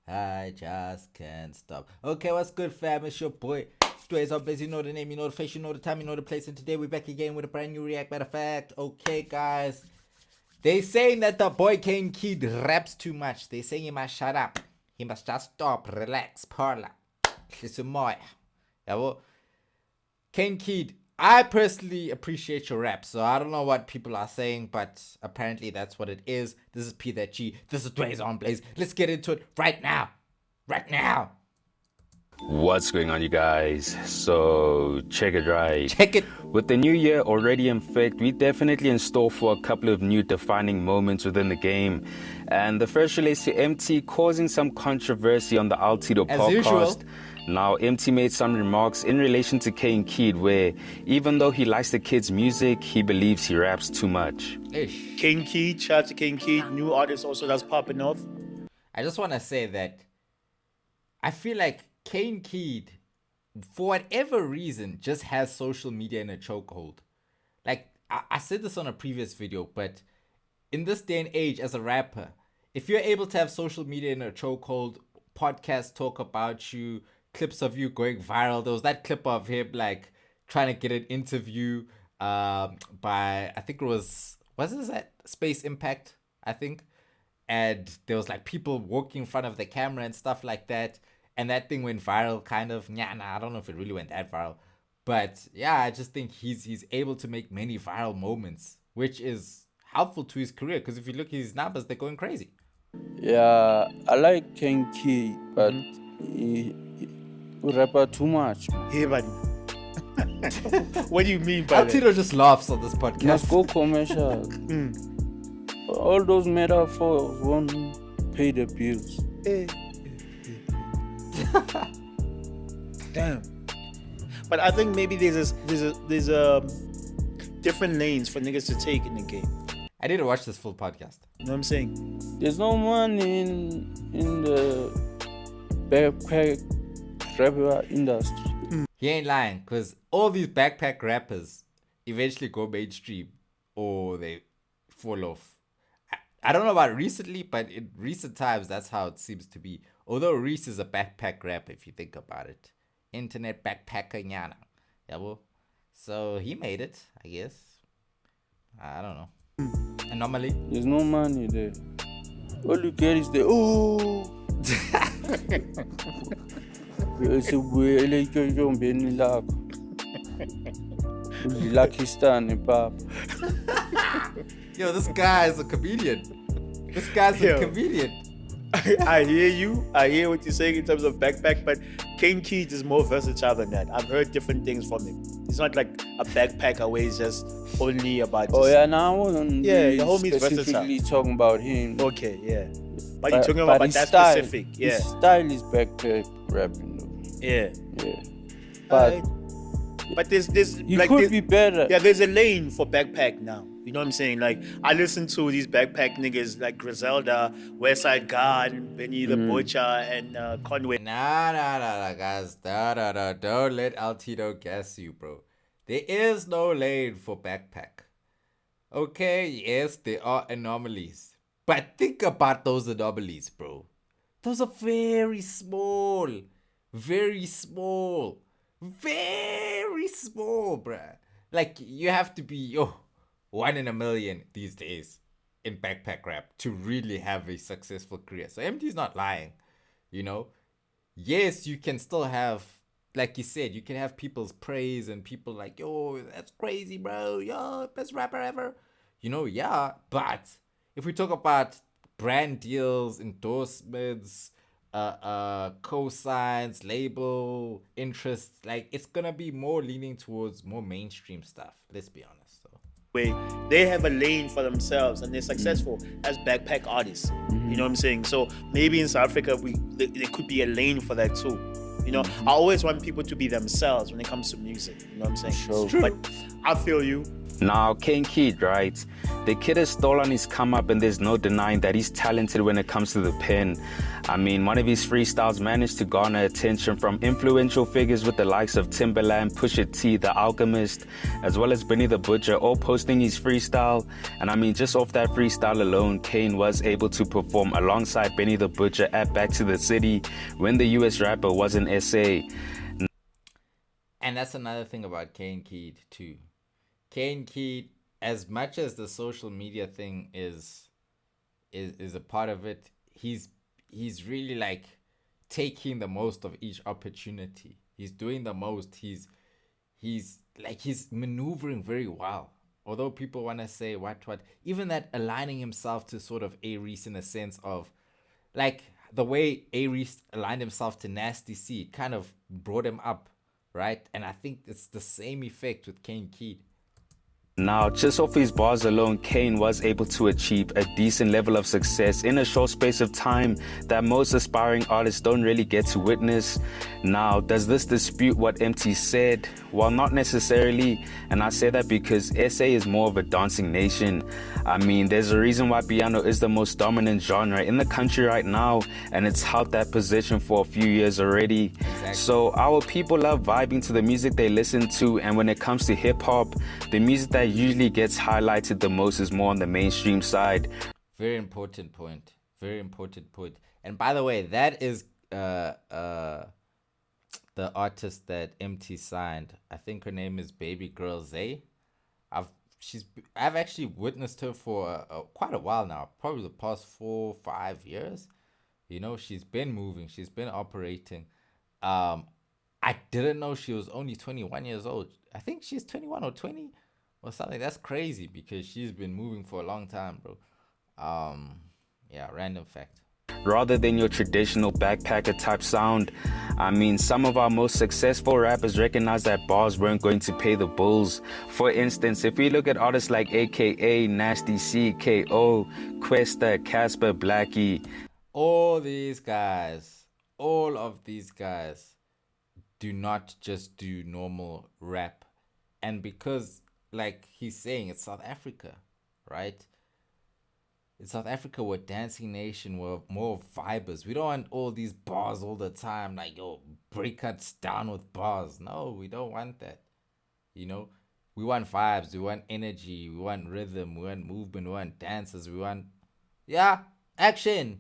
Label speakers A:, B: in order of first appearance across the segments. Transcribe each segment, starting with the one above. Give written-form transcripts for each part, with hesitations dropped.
A: I just can't stop. Okay, what's good, fam? It's your boy dwayzeonblaze. You know the name, you know the face, you know the time, you know the place. And today we're back again with a brand new react. Matter of fact, okay, guys. They saying that the boy Kane Keid raps too much. They saying he must shut up. He must just stop, relax, parla. Listen more. Yeah, well, Kane Keid, I personally appreciate your rap, so I don't know what people are saying, but apparently that's what it is. This is P that G. This is dwayzeonblaze. Let's get into it right now. Right now.
B: What's going on, you guys? So check it right.
A: Check it.
B: With the new year already in fact, we're definitely in store for a couple of new defining moments within the game. And the first relates to Emtee causing some controversy on the L Tido podcast.
A: Usual.
B: Now, Emtee made some remarks in relation to Kane Keid where, even though he likes the kid's music, he believes he raps too much.
A: Ish.
C: Kane Keid, shout out to Kane Keid, new artist also that's popping off.
A: I just want to say that I feel like Kane Keid, for whatever reason, just has social media in a chokehold. Like, I said this on a previous video, but in this day and age, as a rapper, if you're able to have social media in a chokehold, podcasts talk about you, clips of you going viral. There was that clip of him like trying to get an interview by, I think it was this at Space Impact, I think, and there was like people walking in front of the camera and stuff like that, and that thing went viral kind of. I don't know if it really went that viral, but yeah, I just think he's able to make many viral moments, which is helpful to his career, because if you look at his numbers, they're going crazy.
D: Yeah, I like Kane Keid, but he rapper too much.
C: Hey, buddy. What do you mean by
A: L
C: that?
A: Tido just laughs on this podcast.
D: Must go commercial. All those metaphors won't pay the bills.
C: Damn. But I think maybe there's different lanes for niggas to take in the game.
A: I need to watch this full podcast.
C: You know what I'm saying?
D: There's no money in the backpack rapper industry.
A: He ain't lying, because all these backpack rappers eventually go mainstream or they fall off. I don't know about recently, but in recent times, that's how it seems to be. Although Reece is a backpack rapper, if you think about it. Internet backpacker nyana. Yeah, well, so he made it, I guess. I don't know. Anomaly.
D: There's no money there. All you get is the oh.
A: Yo, this guy is a comedian. This guy's a comedian.
C: I hear you. I hear what you're saying in terms of backpack, but Kane Keid is more versatile than that. I've heard different things from him. It's not like a backpacker where he's just only about.
D: Oh yeah, now I wasn't
C: the homie's
D: specifically
C: versatile.
D: talking about him.
C: Okay, yeah. But you're talking about that
D: style,
C: specific. Yeah.
D: His style is backpack rapping though.
C: Yeah.
D: But
C: But there's
D: he
C: like
D: could be better.
C: Yeah, there's a lane for backpack now. You know what I'm saying? Like, I listen to these backpack niggas like Griselda, Westside God, Benny the Butcher, and Conway.
A: Nah, guys. Don't let L Tido gas you, bro. There is no lane for backpack. Okay, yes, there are anomalies. But think about those anomalies, bro. Those are very small. Very small. Very small, bruh. Like, you have to be 1 in a million these days in backpack rap to really have a successful career. So Emtee's not lying, you know. Yes, you can still have, like you said, you can have people's praise and people like, yo, that's crazy, bro. Yo, best rapper ever. You know, yeah. But if we talk about brand deals, endorsements, cosigns, label, interests, like, it's gonna be more leaning towards more mainstream stuff. Let's be honest. So
C: they have a lane for themselves and they're successful as backpack artists. You know what I'm saying? So maybe in South Africa there could be a lane for that too. You know, I always want people to be themselves when it comes to music. You know what I'm saying?
D: Sure.
C: But I feel you.
B: Now, Kane Keid, right? The kid is still on his come up, and there's no denying that he's talented when it comes to the pen. I mean, one of his freestyles managed to garner attention from influential figures with the likes of Timbaland, Pusha T, The Alchemist, as well as Benny the Butcher, all posting his freestyle. And I mean, just off that freestyle alone, Kane was able to perform alongside Benny the Butcher at Back to the City when the US rapper was in SA.
A: And that's another thing about Kane Keid too. Kane Keid, as much as the social media thing is a part of it, he's really like taking the most of each opportunity. He's doing the most. He's maneuvering very well. Although people want to say what, even that aligning himself to sort of A Reece in a sense of like the way A Reece aligned himself to Nasty C, it kind of brought him up, right? And I think it's the same effect with Kane Keid.
B: Now, just off his bars alone, Kane was able to achieve a decent level of success in a short space of time that most aspiring artists don't really get to witness. Now, does this dispute what Emtee said? Well, not necessarily, and I say that because SA is more of a dancing nation. I mean, there's a reason why piano is the most dominant genre in the country right now, and it's held that position for a few years already. Exactly. So our people love vibing to the music they listen to, and when it comes to hip-hop, the music that usually gets highlighted the most is more on the mainstream side.
A: Very important point. Very important point. And by the way, that is the artist that Emtee signed. I think her name is Baby Girl Zay. I've actually witnessed her for quite a while now, probably the past 4-5 years. You know, she's been moving, she's been operating. I didn't know she was only 21 years old. I think she's 21 or 20 or something. That's crazy because she's been moving for a long time, bro. Yeah, random fact.
B: Rather than your traditional backpacker type sound, I mean, some of our most successful rappers recognize that bars weren't going to pay the bills. For instance, if we look at artists like AKA, Nasty C, KO, Questa, Casper, Blackie.
A: All of these guys do not just do normal rap. And because, like he's saying, it's South Africa, right? In South Africa, we're a dancing nation. We're more vibers. We don't want all these bars all the time. Like, yo, break cuts down with bars. No, we don't want that. You know, we want vibes. We want energy. We want rhythm. We want movement. We want dancers. We want, action.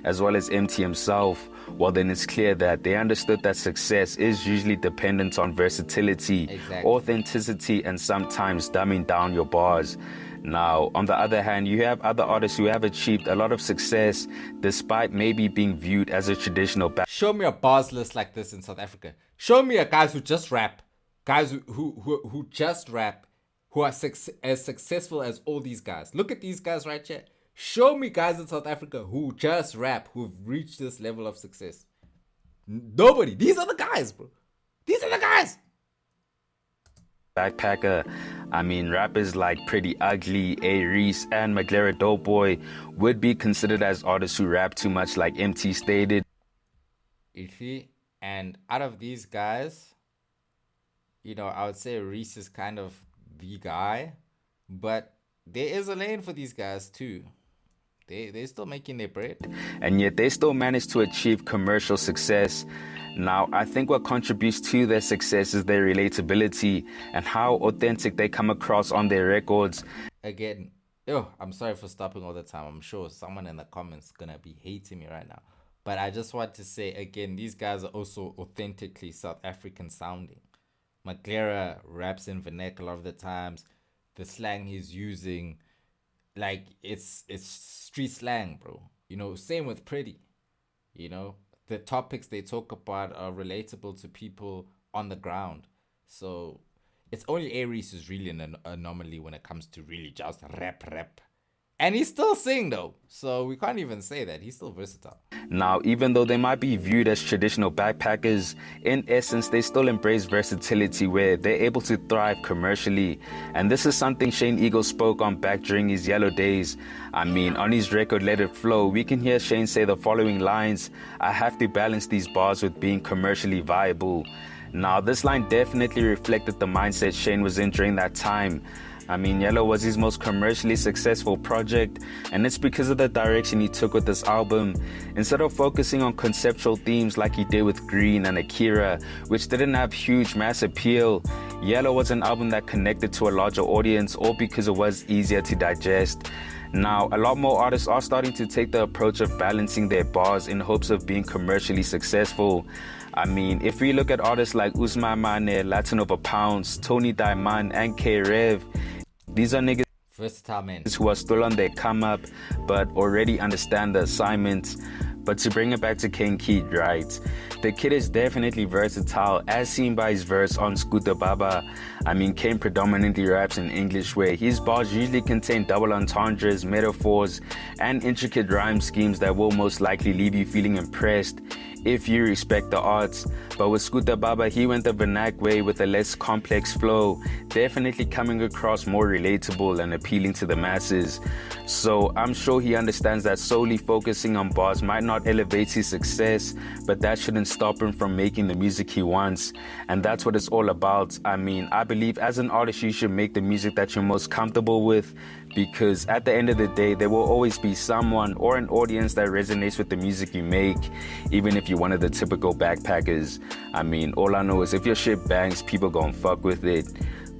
B: As well as Emtee himself, well, then it's clear that they understood that success is usually dependent on versatility, exactly, authenticity, and sometimes dumbing down your bars. Now, on the other hand, you have other artists who have achieved a lot of success despite maybe being viewed as a traditional
A: Show me a bars list like this in South Africa. Show me a guys who just rap. Guys who just rap, who are as successful as all these guys. Look at these guys right here. Show me guys in South Africa who just rap, who've reached this level of success. Nobody. These are the guys, bro. These are the guys.
B: Backpacker. I mean, rappers like Pretty Ugly, A Reece, and Maglera Doughboy would be considered as artists who rap too much, like Emtee stated.
A: You see? And out of these guys, you know, I would say Reece is kind of the guy, but there is a lane for these guys too. They're still making their bread.
B: And yet they still manage to achieve commercial success. Now, I think what contributes to their success is their relatability and how authentic they come across on their records.
A: Again, I'm sorry for stopping all the time. I'm sure someone in the comments is going to be hating me right now. But I just want to say, again, these guys are also authentically South African sounding. Maglera raps in vernacular of the times. The slang he's using, like, it's street slang, bro. You know, same with Priddy. You know, the topics they talk about are relatable to people on the ground. So it's only A Reece is really an anomaly when it comes to really just rap. And he's still sing though, so we can't even say that. He's still versatile.
B: Now, even though they might be viewed as traditional backpackers, in essence, they still embrace versatility where they're able to thrive commercially. And this is something Shane Eagle spoke on back during his yellow days. I mean, on his record, Let It Flow, we can hear Shane say the following lines: "I have to balance these bars with being commercially viable." Now, this line definitely reflected the mindset Shane was in during that time. I mean, Yellow was his most commercially successful project, and it's because of the direction he took with this album. Instead of focusing on conceptual themes like he did with Green and Akira, which didn't have huge mass appeal, Yellow was an album that connected to a larger audience, all because it was easier to digest. Now, a lot more artists are starting to take the approach of balancing their bars in hopes of being commercially successful. I mean, if we look at artists like Usman Mane, Latin Over Pounds, Tony Diamond, and K-Rev, these are niggas
A: Versatile man.
B: who are still on their come up, but already understand the assignments. But to bring it back to Kane Keid, right? The kid is definitely versatile, as seen by his verse on Scooter Baba. I mean, Kane predominantly raps in English, where his bars usually contain double entendres, metaphors, and intricate rhyme schemes that will most likely leave you feeling impressed if you respect the arts. But with Scooter Baba, he went the vernac way with a less complex flow, definitely coming across more relatable and appealing to the masses. So I'm sure he understands that solely focusing on bars might not elevate his success, but that shouldn't stop him from making the music he wants. And that's what it's all about. I mean, I believe as an artist, you should make the music that you're most comfortable with, because at the end of the day, there will always be someone or an audience that resonates with the music you make, even if you're one of the typical backpackers. I mean, all I know is if your shit bangs, people gon' fuck with it.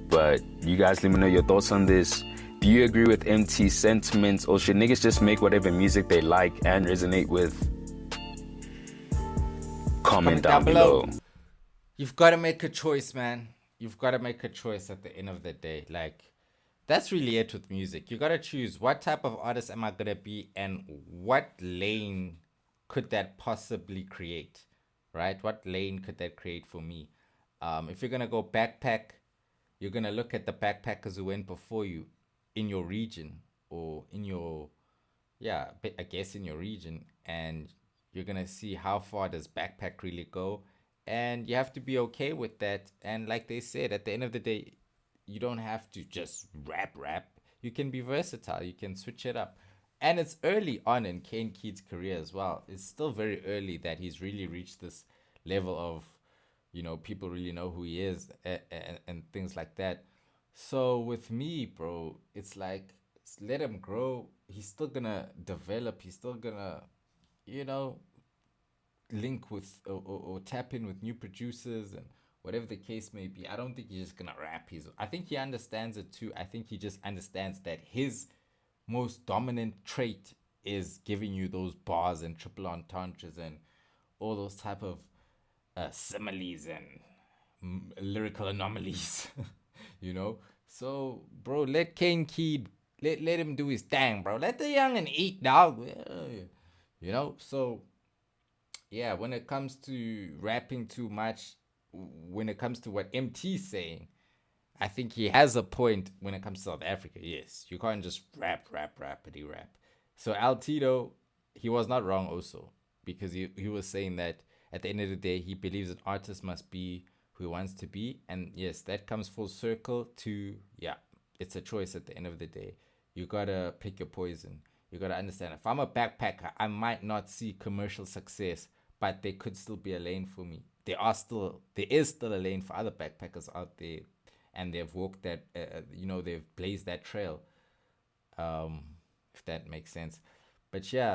B: But you guys let me know your thoughts on this. Do you agree with Emtee's sentiments, or should niggas just make whatever music they like and resonate with? Comment down below.
A: You've got to make a choice, man. You've got to make a choice at the end of the day. Like, that's really it with music. You got to choose what type of artist am I going to be and what lane could that possibly create, right? What lane could that create for me? If you're going to go backpack, you're going to look at the backpackers who went before you in your region, or in your, yeah, I guess in your region, and you're going to see how far does backpack really go. And you have to be okay with that. And like they said, at the end of the day, you don't have to just rap. You can be versatile. You can switch it up. And it's early on in Kane Keid's career as well. It's still very early that he's really reached this level of, people really know who he is, and things like that. So with me, bro, it's like, let him grow. He's still gonna develop. He's still gonna, you know, link with, or tap in with new producers and whatever the case may be. I don't think he's just gonna rap his. I think he understands it too. I think he just understands that his most dominant trait is giving you those bars and triple entendres and all those type of similes and lyrical anomalies. So bro, let Kane Keid, let him do his thing, bro. Let the young and eat, dog. So yeah, when it comes to rapping too much, when it comes to what Emtee's saying, I think he has a point when it comes to South Africa. Yes, you can't just rappity rap. So L Tido, he was not wrong also, because he was saying that at the end of the day, he believes an artist must be who he wants to be. And yes, that comes full circle to, yeah, it's a choice at the end of the day. You gotta pick your poison. You gotta understand, if I'm a backpacker, I might not see commercial success, but there could still be a lane for me. There is still a lane for other backpackers out there, and they've walked that, they've blazed that trail. If that makes sense. But yeah,